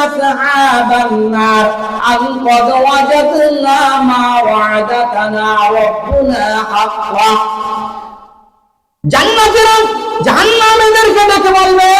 আসহাবান নার আন ক্বাদ ওয়াজাদনা মা ওয়া'দাতানা রাব্বুনা হাক্কা। জান্নাতীরা জাহান্নামীদেরকে ডেকে বলবে,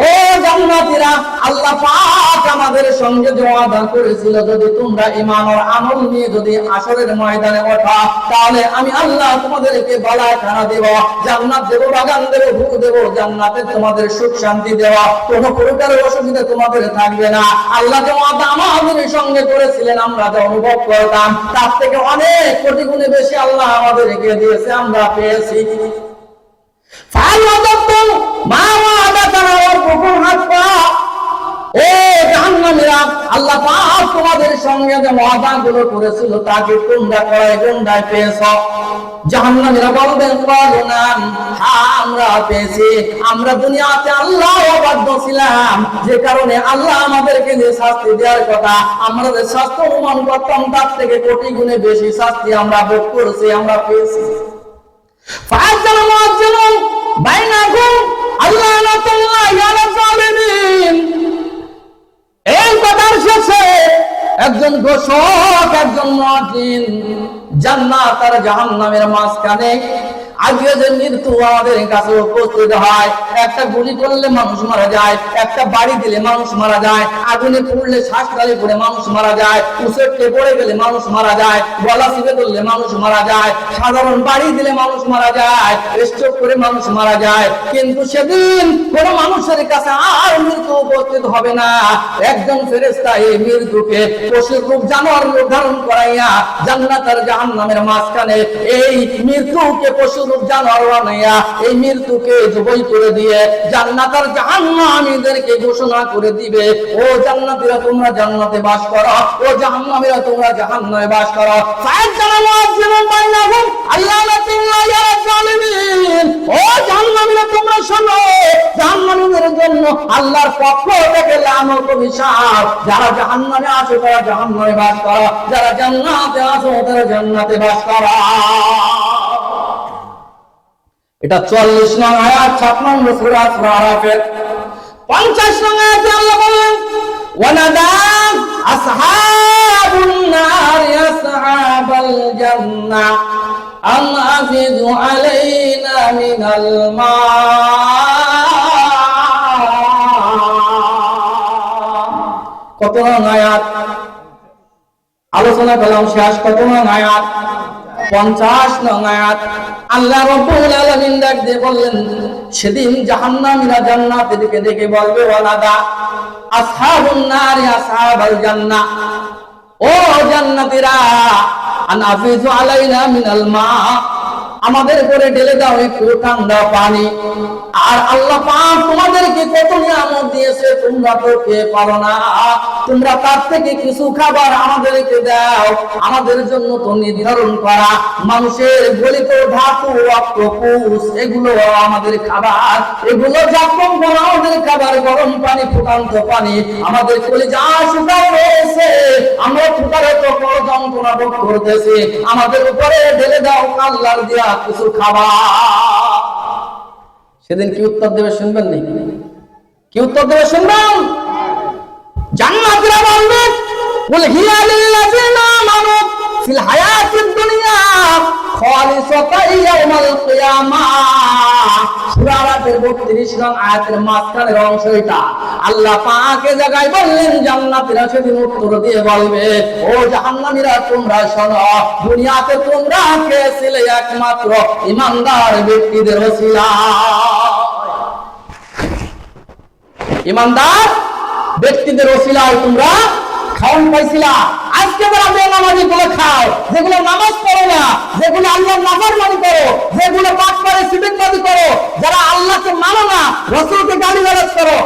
ও জান্নাতীরা, আল্লাহ পাক আমাদের সঙ্গে যে ওয়াদা করেছিল, যদি তোমরা ঈমান ও আমল নিয়ে যদি হাশরের ময়দানে ওঠো, তাহলে আমি আল্লাহ তোমাদেরকে বালায় খানা দেব, জান্নাত দেব, বাগান দেব, ভূ দেব, জান্নাতে তোমাদের সুখ শান্তি দেব, কোনো প্রকারের অসুবিধা তোমাদের থাকবে না। আল্লাহ যে ওয়াদা আমাদের সঙ্গে করেছিলেন, আমরা যে অনুভব করতাম, তার থেকে অনেক কোটি গুণে বেশি আল্লাহ আমাদেরকে দিয়েছে, আমরা পেয়েছি। আল্লাহ পাক তোমাদের সঙ্গে যে ওয়াদাগুলো করেছিল তাকে তোমরা কড়ায় গন্ডায় পেয়েছো। জাহান্নামীরা বলবেন, হ্যাঁ আমরা পেয়েছি, আমরা দুনিয়াতে আল্লাহ অবাধ্য ছিলাম, যে কারণে আল্লাহ আমাদেরকে যে শাস্তি দেওয়ার কথা আমরা যে শাস্তি অনুমান করতাম তার থেকে কোটি গুণে বেশি শাস্তি আমরা ভোগ করেছি, আমরা পেয়েছি। এই কথার শেষে একজন ঘোষক, একজন মুয়াজ্জিন জান্নাত আর জাহান্নামের মাঝখানে আজকে যে মৃত্যু আমাদের কাছে উপস্থিত হয়, একটা গুলি করলে মানুষ মারা যায়, একটা বাড়ি দিলে মানুষ মারা যায়, আগুনে পুড়লে শ্বাসকালি পড়ে মানুষ মারা যায়, উচটে পড়ে গেলে মানুষ মারা যায়, গলা চিপে ধরলে মানুষ মারা যায়, সাধারণ বাড়ি দিলে মানুষ মারা যায়, স্ট্রোক করে মানুষ মারা যায়। কিন্তু সেদিন কোন মানুষের কাছে আর মৃত্যু উপস্থিত হবে না। একজন ফেরেশতা এই মৃত্যুকে পশুর রূপ, জানোয়ার রূপ ধারণ করাইয়া জান্নাত আর জাহান্নামের মাঝখানে এই মৃত্যুকে পশু রূপ জানোয়ার বানাইয়া এই মৃত্যুকে জবাই করে দিয়ে জান্নাত আর জাহান্নামীদেরকে ঘোষণা করে দিবে, ও জান্নাতীরা তোমরা জান্নাতে বাস করো, ও জাহান্নামীরা তোমরা জাহান্নামে বাস করো। ও জাহান্নামীরা তোমরা শোনো, জাহান্নামীদের জন্য আল্লাহর পক্ষ থেকে লানত অভিশাপ, যারা জাহান্নামে আছো তারা জাহান্নামে বাস করো, যারা জান্নাতে আছো তারা জান্নাতে বাস করো। এটা 40 নং আয়াত 7 নম্বর সূরা আরাফের। 50 নং আয়াতে আল্লাহ বলেন, ওয়ানাদা আসহাবুন নার আসহাবাল জান্নাহ আন আফিযু আলাইনা মিনাল মা। কত নং আয়াত আলোচনা করলাম, শেষ কত নং আয়াত? 50 নং আয়াত। আল্লাহ রাব্বুল আলামিন ডাক দিয়ে বললেন, সেদিন জাহান্নামীরা জান্নাতের দিকে দেখে বলবে, ওয়ানাদা আসহাবুন নার আসহাবাল জান্নাহ, ও জান্নাতীরা, আন আফিযু আলাইনা মিনাল মা, আমাদের উপরে ঢেলে দাও একটু ঠান্ডা পানি। আর আল্লাহ পাক তোমাদেরকে কত নিয়ামত দিয়েছে, তোমরা তো খেয়ে পারো না, তোমরা তার থেকে কিছু খাবার আমাদেরকে দাও। আমাদের জন্য তো নির্ধারণ করা মানুষের গলিত ধাতু, অক্টোপাস, এগুলো আমাদের খাবার, এগুলো জাকম করা আমাদের খাবার, গরম পানি, ফুটান্ত পানি, আমাদের কলিজা শুকায় রয়েছে, আমরা ফুটারে তো বড় যন্ত্রণা ভোগ করতেছি, আমাদের উপরে ঢেলে দাও আল্লাহর দেয়া কিছু খাবার। সেদিন কি উত্তর দেবে শুনবেন? নি কি উত্তর দেবে শুনবেন? জান্নাতীরা বলবে, কুল হিয়া লিল্লাযিনা আমানু ফিল হায়াতিদ দুনিয়া খালিসাতান ইয়াউমাল কিয়ামাহ। সূরা আরাফের 32 নং আয়াতের মাঝখানের অংশ এটা। আল্লাহ পাক এই জায়গায় বললেন, জান্নাতীরা সেদিন উত্তর দিয়ে বলবে, ও জাহান্নামীরা তোমরা শোনো, দুনিয়াতে তোমরা খেয়েছিলে একমাত্র ঈমানদার ব্যক্তিদের ওসিলায়, ঈমানদার ব্যক্তিদের ওসিলায় তোমরা খাওয়ান পাইছিলা। আজকে যারা বেনামাজি গুলো খাও, যেগুলো নামাজ পড়ো না, যেগুলো আল্লাহর নাফরমানি করো, যেগুলো পাপ করে সিবিকবাজি করো, যারা আল্লাহকে মানো না, রাসূলকে গালিগালাজ করো,